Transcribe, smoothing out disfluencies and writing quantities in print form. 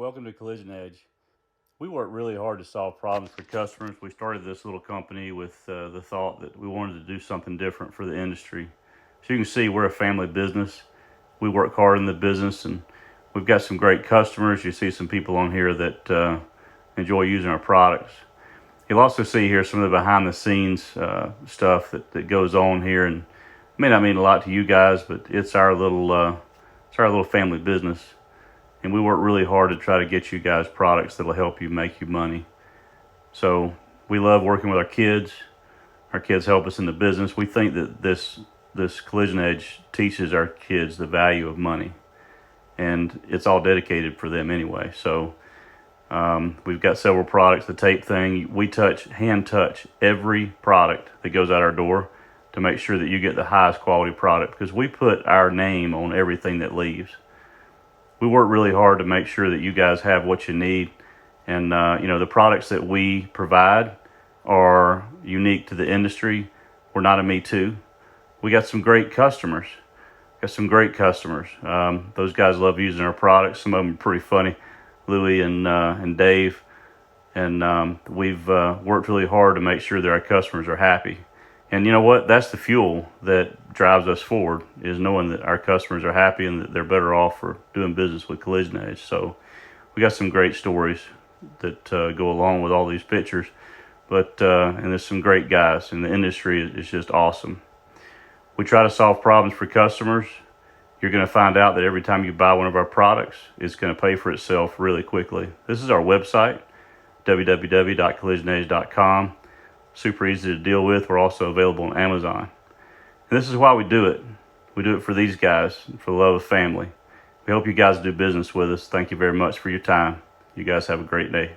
Welcome to Collision Edge. We work really hard to solve problems for customers. We started this little company with the thought that we wanted to do something different for the industry. So you can see we're a family business. We work hard in the business, and we've got some great customers. You see some people on here that enjoy using our products. You'll also see here some of the behind the scenes stuff that goes on here, and it may not mean a lot to you guys, but it's our little family business. And we work really hard to try to get you guys products that'll help you make you money. So we love working with our kids. Our kids help us in the business. We think that this Collision Edge teaches our kids the value of money, and it's all dedicated for them anyway. So we've got several products. The tape thing, we hand touch every product that goes out our door to make sure that you get the highest quality product, because we put our name on everything that leaves. We work really hard to make sure that you guys have what you need. And, the products that we provide are unique to the industry. We're not a Me Too. We got some great customers. Those guys love using our products. Some of them are pretty funny, Louie and Dave. And we've worked really hard to make sure that our customers are happy. And you know what? That's the fuel that drives us forward, is knowing that our customers are happy and that they're better off for doing business with Collision Edge. So we got some great stories that go along with all these pictures. And there's some great guys, and the industry is just awesome. We try to solve problems for customers. You're going to find out that every time you buy one of our products, it's going to pay for itself really quickly. This is our website, www.collisionedge.com. Super easy to deal with. We're also available on Amazon. And this is why we do it. We do it for these guys, for the love of family. We hope you guys do business with us. Thank you very much for your time. You guys have a great day.